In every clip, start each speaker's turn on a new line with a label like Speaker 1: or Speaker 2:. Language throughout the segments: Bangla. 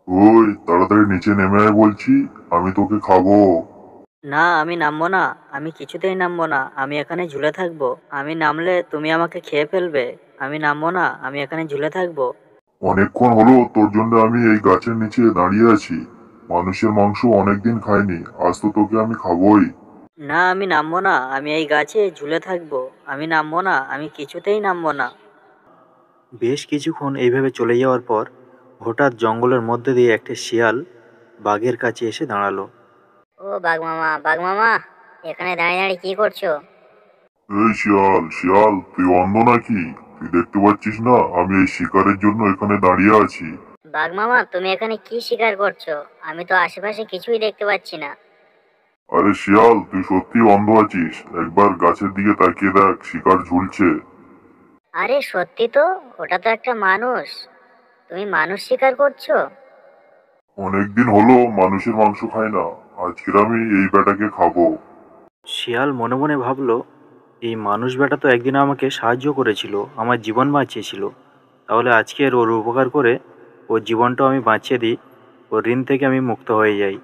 Speaker 1: ওই তাড়াতাড়ি নিচে নেমে আয় বলছি, আমি তোকে খাবো।
Speaker 2: না, আমি নামবো না। আমি কিছুতেই নামবো না। আমি এখানে ঝুলে থাকবো। আমি নামলে তুমি আমাকে খেয়ে ফেলবে। আমি নামবো না। আমি এখানে ঝুলে থাকবো।
Speaker 1: অনেকক্ষণ হলো তোর জন্য আমি এই গাছের নিচে দাঁড়িয়ে আছি। মানুষের মাংস অনেকদিন খাইনি, আজ তো তোকে আমি খাবোই।
Speaker 2: না, আমি নামবো না। আমি এই গাছে ঝুলে থাকবো। আমি নামবো না। আমি কিছুতেই নামবো না।
Speaker 3: বেশ কিছুক্ষণ এইভাবে চলে যাওয়ার পর হঠাৎ জঙ্গলের মধ্যে দিয়ে একটা শিয়াল বাঘের কাছে এসে দাঁড়ালো।
Speaker 4: ও বাঘ মামা, বাঘ মামা, এখানে দাঁড়িয়ে দাঁড়িয়ে কি করছো?
Speaker 1: এই শিয়াল শিয়াল, তুই অন্ধ নাকি? তুই দেখতে পাচ্ছিস না আমি এই শিকারের জন্য এখানে দাঁড়িয়ে আছি?
Speaker 4: বাঘ মামা, তুমি এখানে কি শিকার করছো? আমি তো আশেপাশে কিছুই দেখতে পাচ্ছি না।
Speaker 1: আরে শিয়াল, তুই সত্যি অন্ধ আছিস? একবার গাছের দিকে তাকিয়ে দেখ, শিকার ঝুলছে।
Speaker 4: আরে সত্যি তো, ওটা তো একটা মানুষ। তুমি মানুষ শিকার করছো?
Speaker 1: অনেকদিন হলো মানুষের মাংস খাই না, আজকের আমি এই বেটাকে খাবো।
Speaker 3: শিয়াল মনে মনে ভাবলো, এই মানুষ বেটা তো একদিন আমাকে সাহায্য করেছিল, আমার জীবন বাঁচিয়েছিল। তাহলে আজকের ওর উপকার করে ওর জীবনটাও আমি বাঁচিয়ে দিই, ওর ঋণ থেকে আমি মুক্ত হয়ে যাই।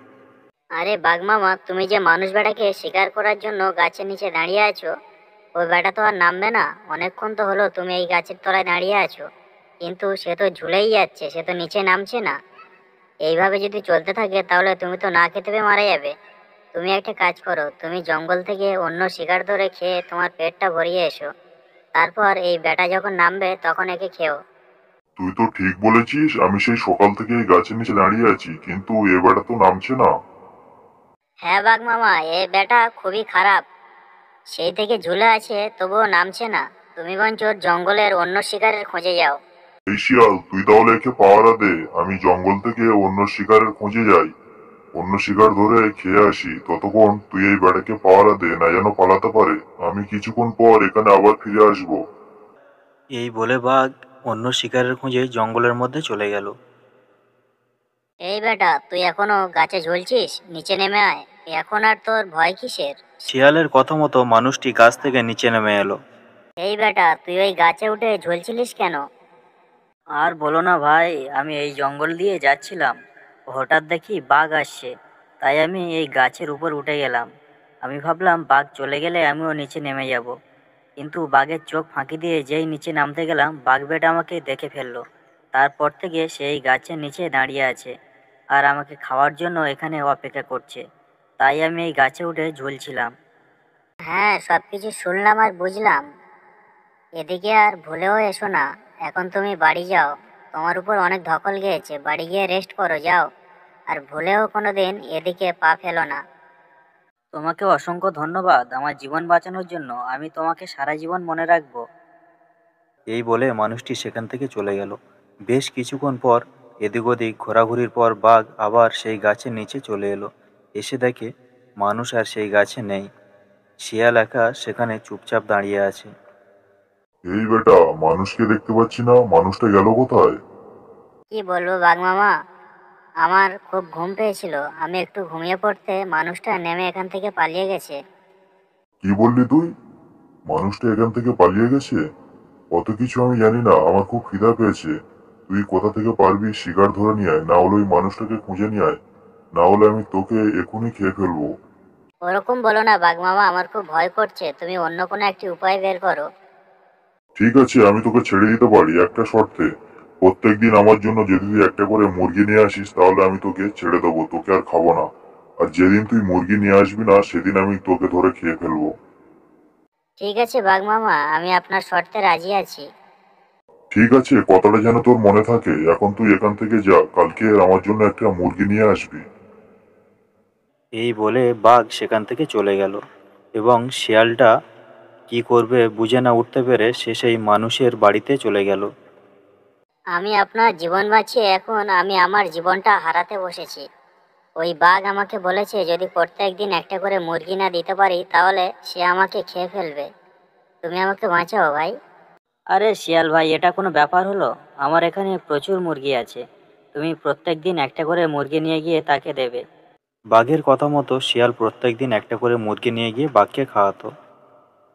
Speaker 4: আরে বাঘ মামা, তুমি যে মানুষ বেটাকে শিকার করার জন্য গাছের নিচে দাঁড়িয়ে আছো, ওই বেটা তো আর নামবে না। অনেকক্ষণ তো হলো তুমি এই গাছের তলায় দাঁড়িয়ে আছো, কিন্তু সে তো ঝুলেই যাচ্ছে, সে তো নিচে নামছে না। এইভাবে যদি চলতে থাকে তাহলে তুমি তো না খেতে পেয়ে মারা যাবে। তুমি একটা কাজ করো, তুমি জঙ্গল থেকে অন্য শিকার ধরে খেয়ে তোমার পেটটা ভরিয়ে এসো। তারপর এই বেটা যখন নামবে তখন একে খেও।
Speaker 1: তুই তো ঠিক বলেছিস, আমি সেই সকাল থেকে এই গাছের নিচে দাঁড়িয়ে আছি, কিন্তু এ বেটা তো নামছে না।
Speaker 4: হ্যাঁ বাঘ মামা, এই বেটা খুবই খারাপ। সেই থেকে ঝুলে আছে তবুও নামছে না। তুমি বরঞ্চ জঙ্গলের অন্য শিকারের খোঁজে যাও।
Speaker 1: এই শিয়াল, তুই তাহলে একে পাহারা দে, আমি জঙ্গল থেকে অন্য শিকারের খোঁজে যাই, অন্য শিকার ধরে খেয়ে আসি। ততক্ষণ তুই এই বেটাকে পাহারা দে, না যেন পালাতে পারে। আমি কিছুক্ষণ পর এখানে আবার ফিরে আসবো।
Speaker 3: এই বলে বাঘ অন্য শিকারের খোঁজে জঙ্গলের মধ্যে চলে গেল।
Speaker 4: এই বেটা, তুই এখনো গাছে ঝুলছিস? নিচে নেমে আয়। এখন আর তোর ভয় কিসের?
Speaker 3: শিয়ালের কথা মতো মানুষটি গাছ থেকে নিচে নেমে এলো।
Speaker 4: এই বেটা, তুই ওই গাছে উঠে ঝুলছিলিস কেন?
Speaker 2: আর বলো না ভাই, আমি এই জঙ্গল দিয়ে যাচ্ছিলাম। হঠাৎ দেখি বাঘ আসছে। তাই আমি এই গাছের উপর উঠে গেলাম। আমি ভাবলাম বাঘ চলে গেলে আমিও নিচে নেমে যাব। কিন্তু বাঘের চোখ ফাঁকি দিয়ে যেই নিচে নামতে গেলাম, বাঘ বেটা আমাকে দেখে ফেললো। তারপর থেকে সেই গাছের নিচে দাঁড়িয়ে আছে আর আমাকে খাওয়ার জন্য এখানে অপেক্ষা করছে। তাই আমি এই গাছে উঠে ঝুলছিলাম।
Speaker 4: হ্যাঁ, সবকিছু শুনলাম আর বুঝলাম। এদিকে আর ভুলেও এসো না। এখন তুমি বাড়ি যাও। তোমার উপর অনেক ধকল গিয়েছে, বাড়ি গিয়ে রেস্ট করো, যাও। আর ভুলেও কোনোদিন এদিকে পা ফেলো না।
Speaker 2: তোমাকে অসংখ্য ধন্যবাদ আমার জীবন বাঁচানোর জন্য। আমি তোমাকে সারা জীবন মনে রাখবো।
Speaker 3: এই বলে মানুষটি সেখান থেকে চলে গেল। বেশ কিছুক্ষণ পর এদিক ওদিক ঘোরাঘুরির পর বাঘ আবার সেই গাছের নিচে চলে এলো। এসে দেখে মানুষ আর সেই গাছে নেই। শিয়াল একা সেখানে চুপচাপ দাঁড়িয়ে আছে।
Speaker 1: এই বেটা, মানুষকে দেখতে পাচ্ছি না, মানুষটা গেল কোথায়?
Speaker 4: কি বলবো বাঘ মামা, আমার খুব ঘুম পেয়েছিল। আমি একটু ঘুমিয়ে পড়তে মানুষটা নেমে এখান থেকে পালিয়ে গেছে।
Speaker 1: কি বললি তুই? মানুষটা এখান থেকে পালিয়ে গেছে? অত কিছু আমি জানি না, আমার খুব খিদা পেয়েছে। তুই কোথা থেকে পারবি শিকার ধরে নিয়ে আয়, না হলে ওই মানুষটাকে খুঁজে নিয়ে আয়, না হলে আমি তোকে এখনই খেয়ে ফেলবো।
Speaker 4: ওরকম বলো না বাঘ মামা, আমার খুব ভয় করছে। তুমি অন্য কোনো একটি উপায় বের করো।
Speaker 1: ঠিক আছে, আমি তোকে ছেড়ে দিতে পারি একটা শর্তে। প্রত্যেকদিন আমার জন্য যদি তুই একটা করে মুরগি নিয়ে আসিস তাহলে আমি তোকে ছেড়ে দেবো, তোকে আর খাবো না। আর যেদিন তুই মুরগি নিয়ে আসবি না সেদিন আমি তোকে ধরে খেয়ে ফেলবো।
Speaker 4: ঠিক আছে বাঘ মামা, আমি আপনার শর্তে রাজি আছি।
Speaker 1: ঠিক আছে, কথাটা যেন তোর মনে থাকে। এখন তুই এখান থেকে যা, কালকে আমার জন্য একটা মুরগি নিয়ে আসবি।
Speaker 3: এই বলে বাঘ সেখান থেকে চলে গেল এবং শিয়ালটা কি করবে বুঝে না উঠতে পেরে সে সেই মানুষের বাড়িতে চলে গেল।
Speaker 4: আমি আপনার জীবন বাঁচিয়ে এখন আমি আমার জীবনটা হারাতে বসেছি। ওই বাঘ আমাকে বলেছে যদি প্রত্যেকদিন একটা করে মুরগি না দিতে পারি তাহলে সে আমাকে খেয়ে ফেলবে। তুমি আমাকে বাঁচাও ভাই।
Speaker 2: আরে শিয়াল ভাই, এটা কোনো ব্যাপার হলো? আমার এখানে প্রচুর মুরগি আছে। তুমি প্রত্যেকদিন একটা করে মুরগি নিয়ে গিয়ে তাকে দেবে।
Speaker 3: বাঘের কথা মতো শিয়াল প্রত্যেকদিন একটা করে মুরগি নিয়ে গিয়ে বাঘকে খাওয়াতো।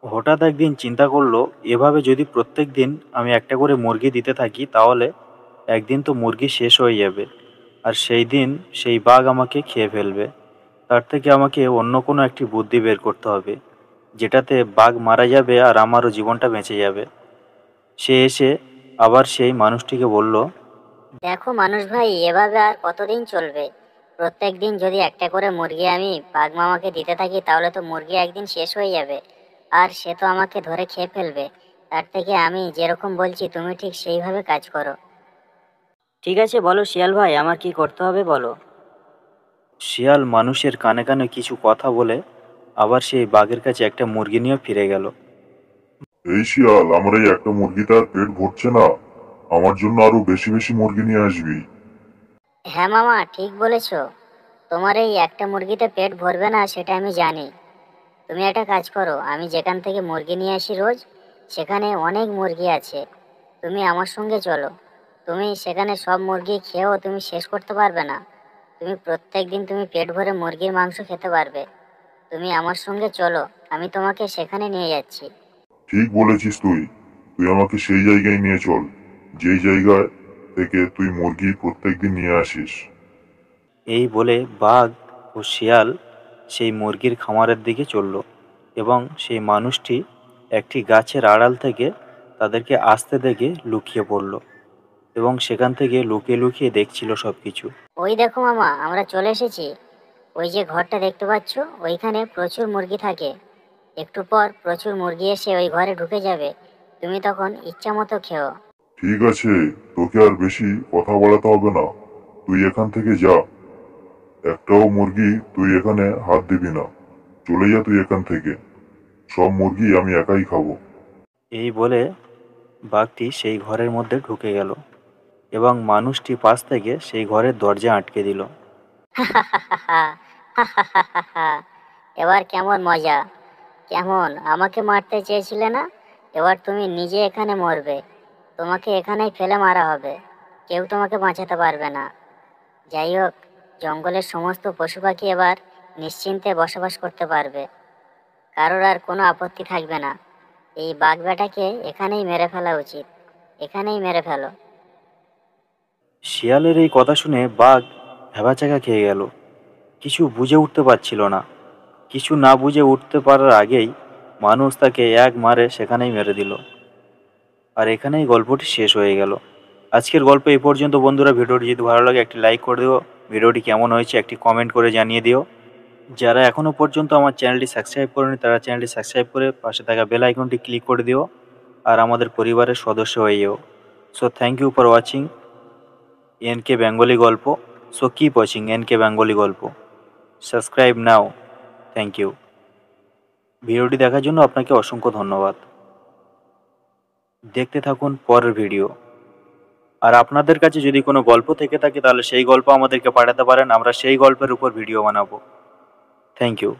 Speaker 3: হঠাৎ একদিন চিন্তা করলো, এভাবে যদি প্রত্যেক দিন আমি একটা করে মুরগি দিতে থাকি তাহলে একদিন তো মুরগি শেষ হয়ে যাবে। আর সেই দিন সেই বাঘ আমাকে খেয়ে ফেলবে। তার থেকে আমাকে অন্য কোনো একটি বুদ্ধি বের করতে হবে, যেটাতে বাঘ মারা যাবে আর আমারও জীবনটা বেঁচে যাবে। সে এসে আবার সেই মানুষটিকে বলল,
Speaker 4: দেখো মানুষ ভাই, এভাবে আর কতদিন চলবে? প্রত্যেক দিন যদি একটা করে মুরগি আমি বাঘ মামাকে দিতে থাকি, তাহলে তো মুরগি একদিন শেষ হয়ে যাবে, আর সে তো আমাকে ধরে খেয়ে ফেলবে। তার থেকে আমি যেরকম বলছি তুমি ঠিক সেইভাবে কাজ করো।
Speaker 2: ঠিক আছে, বলো শিয়াল ভাই, আমার কি করতে হবে বলো।
Speaker 3: শিয়াল মানুষের কানে কানে কিছু কথা বলে আবার সেই বাঘের কাছে একটা মুরগি নিয়ে ফিরে গেল।
Speaker 1: এই শিয়াল, আমার এই একটা মুরগিতে আর পেট ভরছে না, আমার জন্য আরো বেশি বেশি মুরগি নিয়ে আসবি।
Speaker 4: হ্যাঁ মামা, ঠিক বলেছো। তোমার এই একটা মুরগিতে পেট ভরবে না সেটা আমি জানি। তুমি একটা কাজ করো, আমি যেখান থেকে মুরগি নিয়ে আসি রোজ, সেখানে অনেক মুরগি আছে। তুমি আমার সঙ্গে চলো। তুমি সেখানে সব মুরগি খেয়েও তুমি শেষ করতে পারবে না। তুমি প্রত্যেক দিন তুমি পেট ভরে মুরগির মাংস খেতে পারবে। তুমি আমার সঙ্গে চলো, আমি তোমাকে সেখানে নিয়ে যাচ্ছি।
Speaker 1: ঠিক বলেছিস তুই। তুই আমাকে সেই জায়গায় নিয়ে চল, যেই জায়গায় থেকে তুই মুরগি প্রত্যেকদিন নিয়ে আসিস।
Speaker 3: এই বলে বাঘ ও শিয়াল সেই মুরগির খামারের দিকে চলল এবং সেই মানুষটি একটি গাছের আড়াল থেকে তাদেরকে আসতে দেখে লুকিয়ে পড়ল এবং সেখান থেকে লুকিয়ে লুকিয়ে দেখছিল সব কিছু।
Speaker 4: ওই দেখো মামা, আমরা চলে এসেছি। ওই যে ঘরটা দেখতে পাচ্ছ, ওইখানে প্রচুর মুরগি থাকে। একটু পর প্রচুর মুরগি এসে ওই ঘরে ঢুকে যাবে। তুমি তখন ইচ্ছা মতো খেও।
Speaker 1: ঠিক আছে, তোকে আর বেশি কথা বলাতে হবে না, তুই এখান থেকে যা। একটাও মুরগি তুই এখানে হাত দিবি না, চলে যা তুই এখান থেকে। সব মুরগি আমি একাই খাবো।
Speaker 3: এই বলে বাঘটি সেই ঘরের মধ্যে ঢুকে গেল এবং মানুষটি পাশ থেকে সেই ঘরের দরজা আটকে দিল।
Speaker 4: এবার কেমন মজা? কেমন আমাকে মারতে চেয়েছিলে না? এবার তুমি নিজে এখানে মরবে। তোমাকে এখানেই ফেলে মারা হবে। কেউ তোমাকে বাঁচাতে পারবে না। যাই হোক, জঙ্গলের সমস্ত পশু পাখি এবার নিশ্চিন্তে বসবাস করতে পারবে। কারোর আর কোনো আপত্তি থাকবে না। এই বাঘ বেটাকে এখানেই মেরে ফেলা উচিত। এখানেই মেরে ফেলো।
Speaker 3: শিয়ালের এই কথা শুনে বাঘ ভ্যাবাচ্যাকা খেয়ে গেল। কিছু বুঝে উঠতে পারছিল না। কিছু না বুঝে উঠতে পারার আগেই মানুষ তাকে এক মারে সেখানেই মেরে দিল। আর এখানেই গল্পটি শেষ হয়ে গেল। আজকের গল্প এই পর্যন্ত বন্ধুরা। ভিডিওটি যদি ভালো লাগে একটি লাইক করে দিও। ভিডিওটি কেমন হয়েছে একটি কমেন্ট করে জানিয়ে দিও। যারা এখনও পর্যন্ত আমার চ্যানেলটি সাবস্ক্রাইব করেনি তারা চ্যানেলটি সাবস্ক্রাইব করে পাশে থাকা বেল আইকনটি ক্লিক করে দিও আর আমাদের পরিবারের সদস্য হয়ে যেও। So thank you for watching NK Bengali গল্প। So keep watching NK Bengali গল্প। Subscribe now. Thank you. ভিডিওটি দেখার জন্য আপনাকে অসংখ্য ধন্যবাদ। দেখতে থাকুন পরের ভিডিও। আর আপনাদের কাছে যদি কোনো গল্প থেকে থাকে তাহলে সেই গল্প আমাদেরকে পাঠাতে পারেন, আমরা সেই গল্পের উপর ভিডিও বানাবো। Thank you.